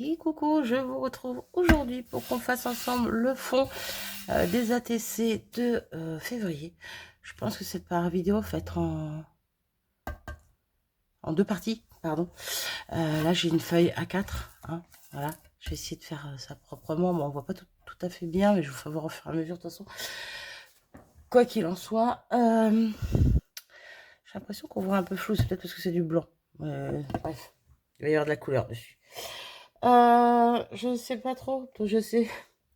Et coucou, je vous retrouve aujourd'hui pour qu'on fasse ensemble le fond des ATC de février. Je pense que cette vidéo va être en deux parties, pardon. Là, j'ai une feuille A4, hein, voilà. Je vais essayer de faire ça proprement. Bon, on voit pas tout à fait bien, mais je vous ferai voir au fur et à mesure de toute façon. Quoi qu'il en soit, j'ai l'impression qu'on voit un peu flou. C'est peut-être parce que c'est du blanc. Bref, il va y avoir de la couleur dessus. Je ne sais pas trop, je sais,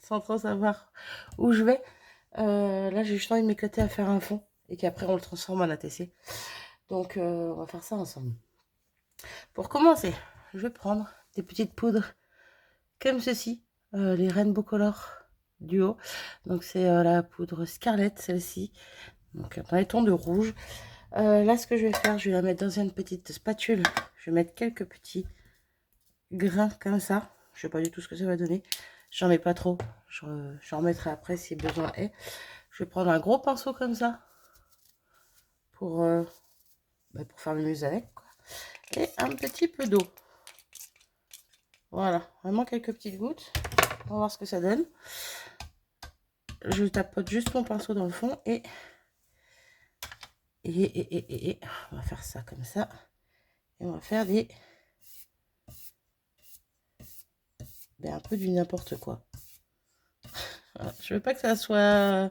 sans trop savoir où je vais. Là, j'ai juste envie de m'éclater à faire un fond et qu'après on le transforme en ATC. Donc, on va faire ça ensemble. Pour commencer, je vais prendre des petites poudres comme ceci, les Rainbow Color Duo. Donc, c'est la poudre Scarlett, celle-ci. Donc, dans les tons de rouge. Là, ce que je vais faire, je vais la mettre dans une petite spatule. Je vais mettre quelques petits grains comme ça. Je sais pas du tout ce que ça va donner. J'en mets pas trop. J'en remettrai après si besoin est. Je vais prendre un gros pinceau comme ça pour faire le muse avec, quoi. Et un petit peu d'eau. Voilà, vraiment quelques petites gouttes. On va voir ce que ça donne. Je tapote juste mon pinceau dans le fond et on va faire ça comme ça. Et on va faire un peu du n'importe quoi. Voilà. Je veux pas que ça soit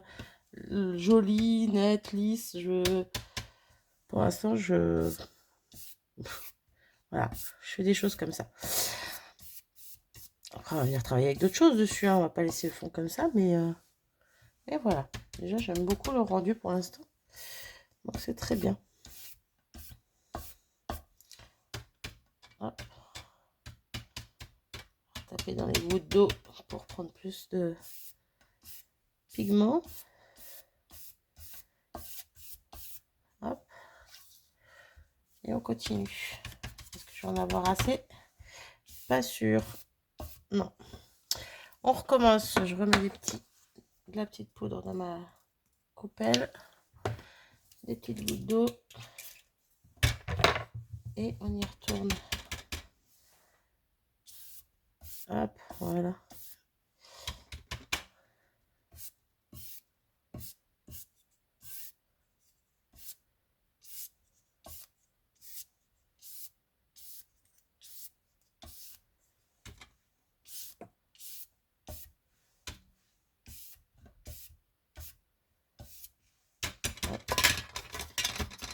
joli, net, lisse. Pour l'instant, voilà, je fais des choses comme ça. Après, on va venir travailler avec d'autres choses dessus, hein. On va pas laisser le fond comme ça, mais et voilà. Déjà, j'aime beaucoup le rendu pour l'instant. Donc, c'est très bien. Hop. Taper dans les gouttes d'eau pour prendre plus de pigments. Hop. Et on continue. Est-ce que je vais en avoir assez? Pas sûr. Non. On recommence. Je remets de la petite poudre dans ma coupelle. Des petites gouttes d'eau. Et on y retourne. Hop, voilà.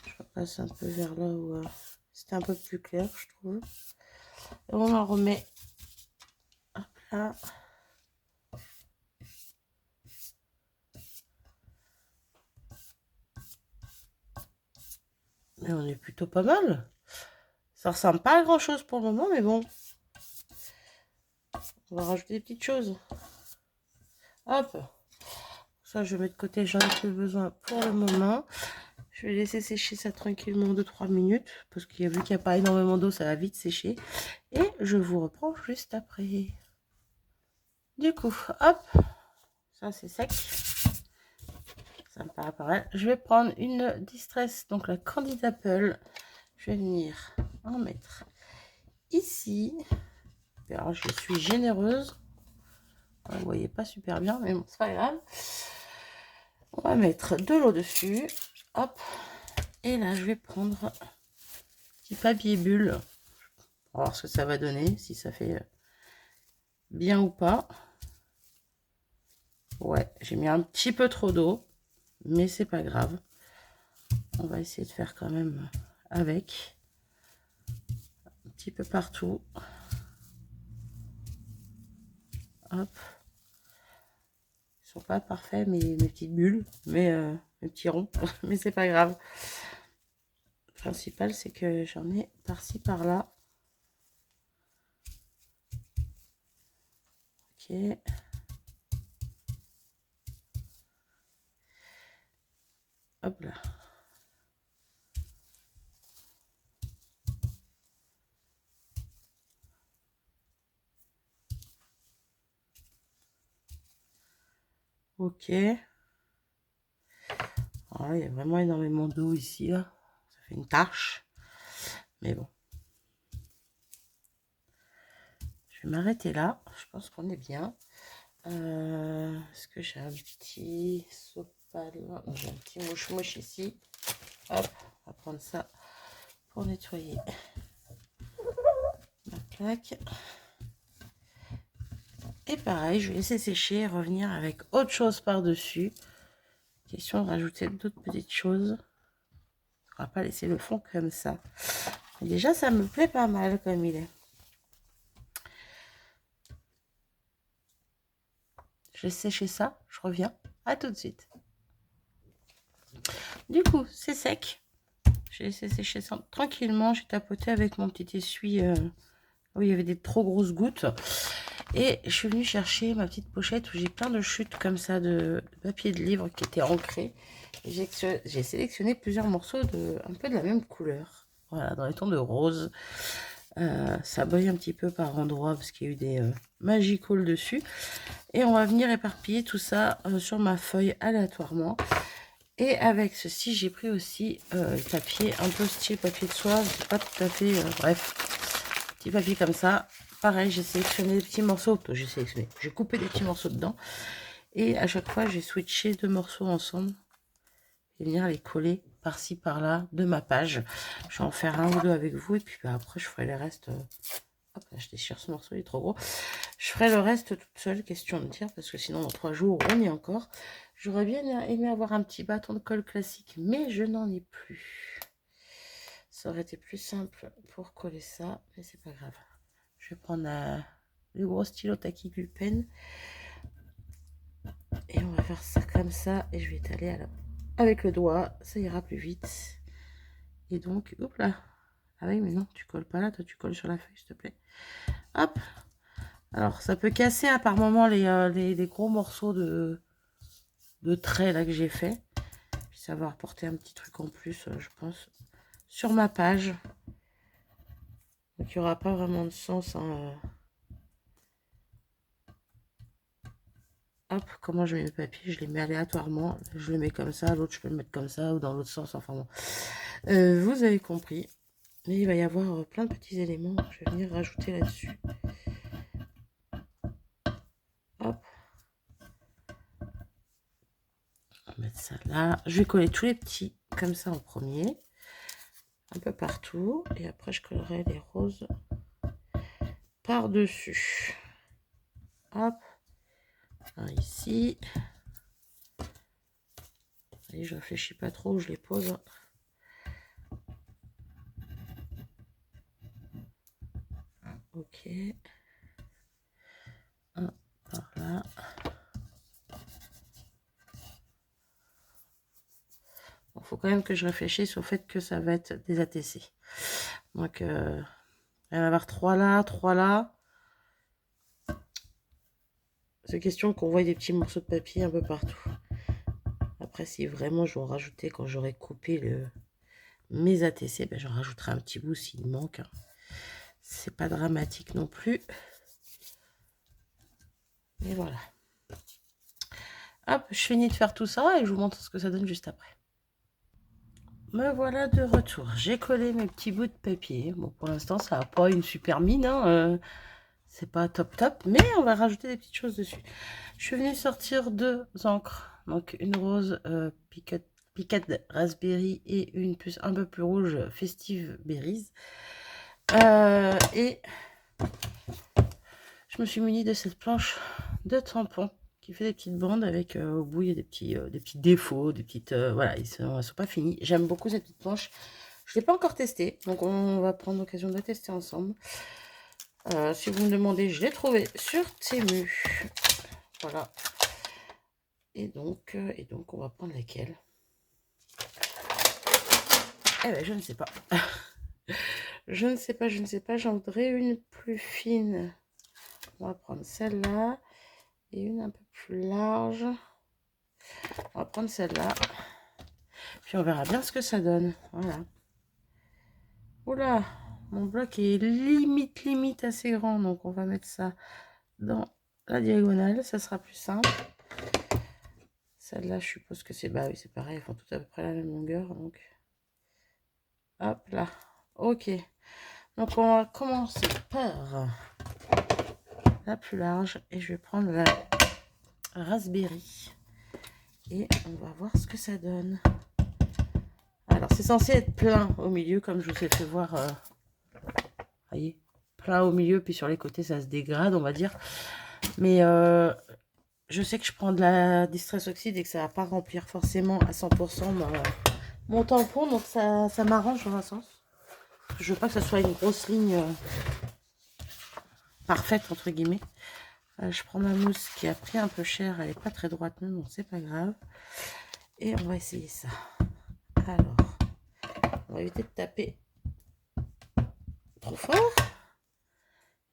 Je repasse un peu vers là où c'était un peu plus clair, je trouve. Et on en remet. Hop là. Mais on est plutôt pas mal. Ça ressemble pas à grand chose pour le moment, mais bon. On va rajouter des petites choses. Hop. Ça, je mets de côté, j'en ai plus besoin pour le moment. Je vais laisser sécher ça tranquillement 2-3 minutes. Parce qu'il y a vu qu'il n'y a pas énormément d'eau, ça va vite sécher. Et je vous reprends juste après. Du coup, hop. Ça, c'est sec. Ça me paraît pas mal. Je vais prendre une Distress, donc la Candid Apple. Je vais venir en mettre ici. Alors, je suis généreuse. Vous voyez pas super bien, mais bon, c'est pas grave. On va mettre de l'eau dessus. Hop. Et là, je vais prendre un petit papier bulle. On va voir ce que ça va donner, si ça fait bien ou pas. Ouais, j'ai mis un petit peu trop d'eau, mais c'est pas grave. On va essayer de faire quand même avec. Un petit peu partout. Hop. Ils sont pas parfaits, mes petites bulles, mais mes petits ronds, mais c'est pas grave. Le principal, c'est que j'en ai par-ci, par-là. Ok. Hop là. Ok. Voilà, il y a vraiment énormément d'eau ici, là. Ça fait une tache. Mais bon. Je vais m'arrêter là. Je pense qu'on est bien. Est-ce que j'ai un petit sopalin? J'ai un petit mouche-mouche ici. Hop, on va prendre ça pour nettoyer ma plaque. Et pareil, je vais laisser sécher et revenir avec autre chose par-dessus. Question de rajouter d'autres petites choses. On va pas laisser le fond comme ça. Et déjà, ça me plaît pas mal comme il est. Je laisse sécher ça, je reviens. À tout de suite. Du coup, c'est sec. J'ai laissé sécher ça tranquillement. J'ai tapoté avec mon petit essuie où il y avait des trop grosses gouttes. Et je suis venue chercher ma petite pochette où j'ai plein de chutes comme ça de papier de livre qui étaient ancrés. J'ai sélectionné plusieurs morceaux un peu de la même couleur. Voilà, dans les tons de rose. Ça brille un petit peu par endroits parce qu'il y a eu des Magical dessus. Et on va venir éparpiller tout ça sur ma feuille aléatoirement. Et avec ceci, j'ai pris aussi le papier un peu style papier de soie. C'est pas tout à fait... bref, petit papier comme ça. Pareil, j'ai sélectionné des petits morceaux. J'ai coupé des petits morceaux dedans. Et à chaque fois, j'ai switché 2 morceaux ensemble. Et venir les coller par-ci, par-là de ma page. Je vais en faire 1 ou 2 avec vous. Et puis bah, après, je ferai les restes... Hop, là, je déchire ce morceau, il est trop gros. Je ferai le reste toute seule, question de dire, parce que sinon, dans 3 jours, on y est encore. J'aurais bien aimé avoir un petit bâton de colle classique, mais je n'en ai plus. Ça aurait été plus simple pour coller ça, mais c'est pas grave. Je vais prendre le gros stylo Taki-Gulpen. Et on va faire ça comme ça, et je vais étaler avec le doigt, ça ira plus vite. Et donc, hop là. Ah oui, mais non, tu colles pas là, toi tu colles sur la feuille, s'il te plaît. Hop. Alors, ça peut casser à par moment les gros morceaux de traits là que j'ai fait. Puis ça va apporter un petit truc en plus, je pense, sur ma page. Donc, il n'y aura pas vraiment de sens. Hein. Hop, comment je mets mes papiers? Je les mets aléatoirement. Je le mets comme ça, l'autre je peux le mettre comme ça ou dans l'autre sens. Enfin bon. Vous avez compris. Mais il va y avoir plein de petits éléments que je vais venir rajouter là-dessus. Hop. On va mettre ça là. Je vais coller tous les petits comme ça en premier. Un peu partout. Et après, je collerai les roses par-dessus. Hop. Un ici. Et je réfléchis pas trop, je les pose. Ok. Un par là. Il faut quand même que je réfléchisse au fait que ça va être des ATC. Donc, il va y en avoir 3 là, 3 là. C'est question qu'on voit des petits morceaux de papier un peu partout. Après, si vraiment je veux en rajouter quand j'aurai coupé mes ATC, ben, j'en rajouterai un petit bout s'il manque. C'est pas dramatique non plus. Et voilà. Hop, je finis de faire tout ça et je vous montre ce que ça donne juste après. Me voilà de retour. J'ai collé mes petits bouts de papier. Bon, pour l'instant, ça n'a pas une super mine. Hein, c'est pas top top, mais on va rajouter des petites choses dessus. Je suis venue sortir 2 encres. Donc, une rose piquette raspberry et une plus un peu plus rouge festive berries. Et je me suis munie de cette planche de tampons qui fait des petites bandes avec au bout il y a des petits défauts, des petites voilà, ils sont pas finis. J'aime beaucoup cette petite planche. Je l'ai pas encore testée, donc on va prendre l'occasion de la tester ensemble. Si vous me demandez, je l'ai trouvé sur Temu. Voilà. Et donc on va prendre laquelle? Eh ben je ne sais pas. je ne sais pas. J'en voudrais une plus fine. On va prendre celle-là. Et une un peu plus large. On va prendre celle-là. Puis on verra bien ce que ça donne. Voilà. Oula, mon bloc est limite assez grand. Donc on va mettre ça dans la diagonale. Ça sera plus simple. Celle-là, je suppose que c'est... Bah oui, c'est pareil. Elles font tout à peu près la même longueur. Donc, hop là. Ok. Donc on va commencer par la plus large et je vais prendre la raspberry. Et on va voir ce que ça donne. Alors, c'est censé être plein au milieu, comme je vous ai fait voir. Voyez, plein au milieu, puis sur les côtés, ça se dégrade, on va dire. Mais je sais que je prends de la Distress Oxide et que ça va pas remplir forcément à 100% mon tampon. Donc, ça m'arrange dans un sens. Je veux pas que ce soit une grosse ligne parfaite, entre guillemets. Je prends ma mousse qui a pris un peu cher. Elle est pas très droite, mais bon, c'est pas grave. Et on va essayer ça. Alors, on va éviter de taper trop fort.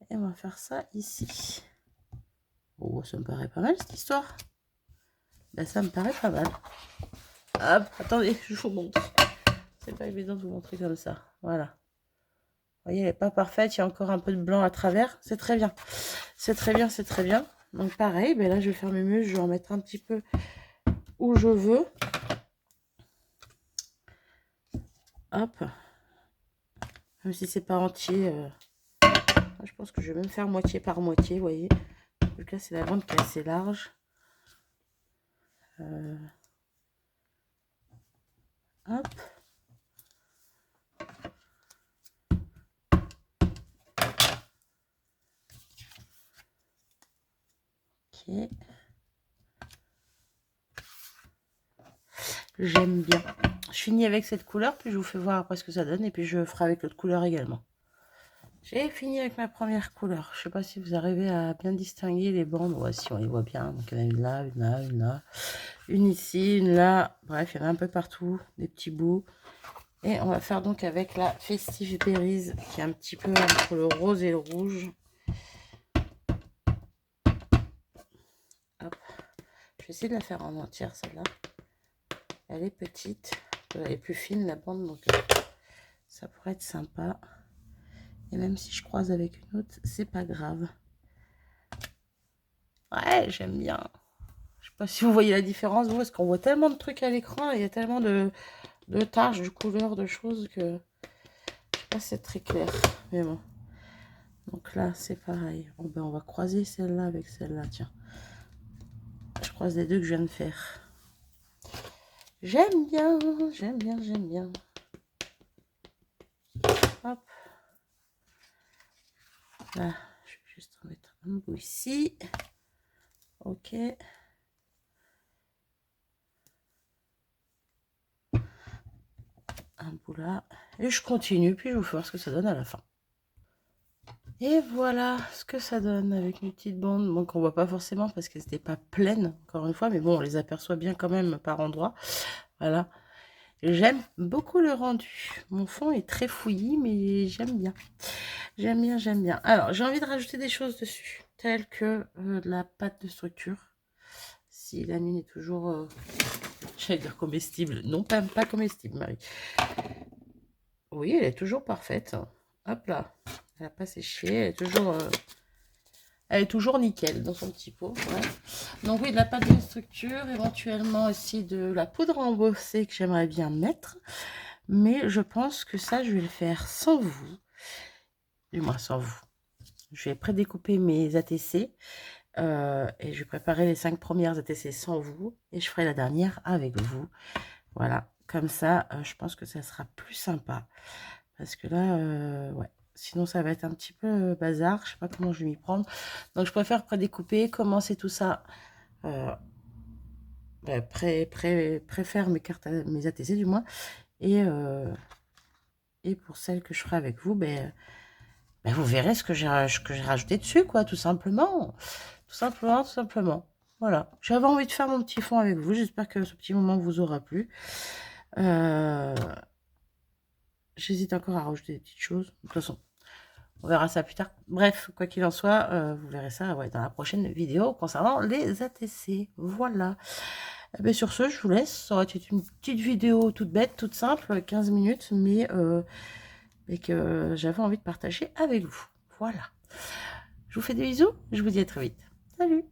Et on va faire ça ici. Oh, ça me paraît pas mal cette histoire. Ben, ça me paraît pas mal. Hop, attendez, je vous montre. C'est pas évident de vous montrer comme ça. Voilà. Vous voyez, elle n'est pas parfaite. Il y a encore un peu de blanc à travers. C'est très bien. C'est très bien, c'est très bien. Donc pareil, ben là, je vais faire mes muscles. Je vais en mettre un petit peu où je veux. Hop. Même si c'est pas entier. Je pense que je vais même faire moitié par moitié, vous voyez. Donc là, c'est la bande qui est assez large. Hop. Ok. J'aime bien. Je finis avec cette couleur, puis je vous fais voir après ce que ça donne, et puis je ferai avec l'autre couleur également. J'ai fini avec ma première couleur. Je ne sais pas si vous arrivez à bien distinguer les bandes. Ouais, si on les voit bien. Donc il y en a une là, une là, une là, une ici, une là. Bref, il y en a un peu partout, des petits bouts. Et on va faire donc avec la Festive Berries, qui est un petit peu entre le rose et le rouge. Hop. Je vais essayer de la faire en entière, celle-là. Elle est petite. Elle est plus fine, la bande, donc ça pourrait être sympa. Et même si je croise avec une autre, c'est pas grave. Ouais, j'aime bien. Je sais pas si vous voyez la différence, vous, parce qu'on voit tellement de trucs à l'écran, il y a tellement de taches, de couleurs, de choses que je sais pas si c'est très clair. Mais bon. Donc là, c'est pareil. Bon, ben, on va croiser celle-là avec celle-là, tiens. Je croise les deux que je viens de faire. J'aime bien, j'aime bien, j'aime bien. Hop. Là, je vais juste en mettre un bout ici. Ok. Un bout là. Et je continue, puis je vous fais voir ce que ça donne à la fin. Et voilà ce que ça donne avec une petite bande. Bon, qu'on voit pas forcément parce qu'elles n'étaient pas pleines, encore une fois. Mais bon, on les aperçoit bien quand même par endroits. Voilà. J'aime beaucoup le rendu. Mon fond est très fouillis, mais j'aime bien. J'aime bien, j'aime bien. Alors, j'ai envie de rajouter des choses dessus, telles que de la pâte de structure. Si la mine est toujours, j'allais dire comestible. Non, pas comestible, Marie. Oui, elle est toujours parfaite. Hop là. Elle n'a pas séché. Elle est toujours nickel dans son petit pot. Ouais. Donc oui, de la pâte de structure, éventuellement aussi de la poudre embossée que j'aimerais bien mettre. Mais je pense que ça, je vais le faire sans vous. Du moins sans vous. Je vais prédécouper mes ATC. Et je vais préparer les 5 premières ATC sans vous. Et je ferai la dernière avec vous. Voilà. Comme ça, je pense que ça sera plus sympa. Parce que là, ouais. Sinon, ça va être un petit peu bazar. Je sais pas comment je vais m'y prendre. Donc, je préfère prédécouper, commencer tout ça. Préfère mes cartes, mes ATC du moins. Et pour celles que je ferai avec vous, vous verrez ce que j'ai rajouté dessus, quoi, tout simplement. Tout simplement, tout simplement. Voilà. J'avais envie de faire mon petit fond avec vous. J'espère que ce petit moment vous aura plu. J'hésite encore à rajouter des petites choses. De toute façon, on verra ça plus tard. Bref, quoi qu'il en soit, vous verrez ça dans la prochaine vidéo concernant les ATC. Voilà. Sur ce, je vous laisse. Ça aurait été une petite vidéo toute bête, toute simple, 15 minutes, mais que j'avais envie de partager avec vous. Voilà. Je vous fais des bisous. Je vous dis à très vite. Salut!